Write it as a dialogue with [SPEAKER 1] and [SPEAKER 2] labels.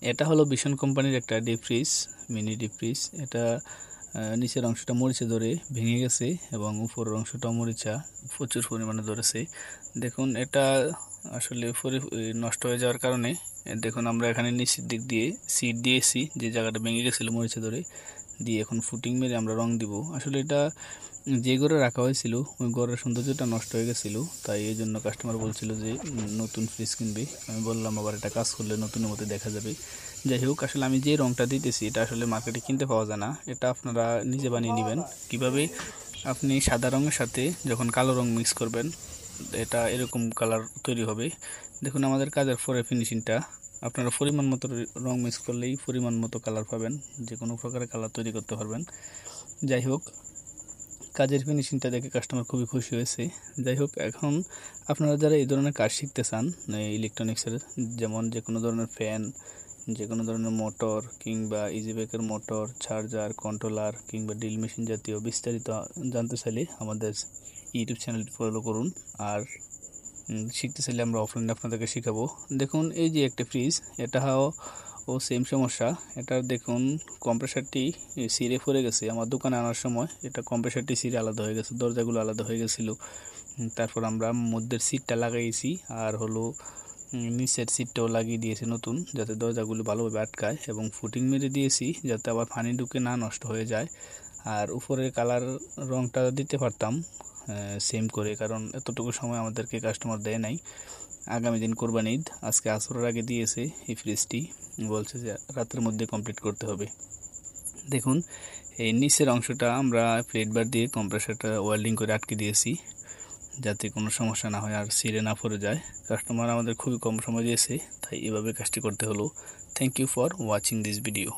[SPEAKER 1] এটা হলো ভীষণ কোম্পানির একটা deep fridge, mini deep fridge. এটা নিচের অংশটা মরিচে ধরে ভেঙে গেছে এবং উপরের অংশটাও মরিচা প্রচুর পরিমাণে ধরেছে। দেখুন এটা আসলে নষ্ট হয়ে যাওয়ার কারণে দেখুন আমরা এখানে নিচের দিক দিয়ে সিট দিয়েছি, যে জায়গাটা ভেঙে গেছিলো মরিচে ধরে দিয়ে এখন ফুটিং মেরে আমরা রং দিব। আসলে এটা যে ঘরে রাখা হয়েছিল ওই ঘরের সৌন্দর্যটা নষ্ট হয়ে গেছিলো, তাই এই জন্য কাস্টমার বলছিল যে নতুন ফ্রিজ কিনবে। আমি বললাম আবার এটা কাজ করলে নতুনের মতো দেখা যাবে। যাই হোক, আসলে আমি যে রংটা দিতেছি এটা আসলে মার্কেটে কিনতে পাওয়া যায় না, এটা আপনারা নিজে বানিয়ে নেবেন। কিভাবে? আপনি সাদা রঙের সাথে যখন কালো রং মিক্স করবেন এটা এরকম কালার তৈরি হবে। দেখুন আমাদের কাজের পরে ফিনিশিংটা আপনারা পরিমাণ মতো রং মিক্স করলেই পরিমাণ মতো কালার পাবেন, যে কোনো প্রকারের কালার তৈরি করতে পারবেন। যাই হোক, কাজের ফিনিশিংটা দেখে কাস্টমার খুবই খুশি হয়েছে। যাই হোক, এখন আপনারা যারা এই ধরনের কাজ শিখতে চান ইলেকট্রনিক্সের, যেমন যে কোনো ধরনের ফ্যান, যে কোনো ধরনের মোটর কিংবা ইজি বাইকের মোটর, চার্জার, কন্ট্রোলার কিংবা ড্রিল মেশিন জাতীয় বিস্তারিত জানতে চাইলে আমাদের ইউটিউব চ্যানেলটি ফলো করুন। আর শিখতে চাইলে আমরা অফলাইনে আপনাদেরকে শেখাবো। দেখুন এই যে একটা ফ্রিজ, এটা ও সেম সমস্যা। এটা দেখুন কম্প্রেসারটি ছিঁড়ে পড়ে গেছে। আমার দোকানে আনার সময় এটা কম্প্রেসারটি ছিঁড়ে আলাদা হয়ে গেছে, দরজাগুলো আলাদা হয়ে গেছিলো। তারপর আমরা মধ্যের সিটটা লাগাইছি আর হলো নিচের সিটটাও লাগিয়ে দিয়েছি নতুন, যাতে দরজাগুলো ভালোভাবে আটকায়, এবং ফুটিং মেরে দিয়েছি যাতে আবার পানি ঢুকে না নষ্ট হয়ে যায়। আর উপরের কালার রংটা দিতে পারতাম সেম করে, কারণ এতটুকু সময় আমাদেরকে কাস্টমার দেয় নাই। আগামী দিন কোরবানি ঈদ, আজকে আসরের আগে দিয়েছে এই ফ্রিজটি, বলছে যে রাতের মধ্যে কমপ্লিট করতে হবে। দেখুন এই নিচের অংশটা আমরা প্লেট বার দিয়ে কম্প্রেসারটা ওয়েল্ডিং করে আটকে দিয়েছি, যাতে কোনো সমস্যা না হয় আর ছিঁড়ে না পড়ে যায়। কাস্টমার আমাদের খুবই কম সময় দিয়েছে, তাই এভাবে কাজটি করতে হলো। Thank you for watching this video.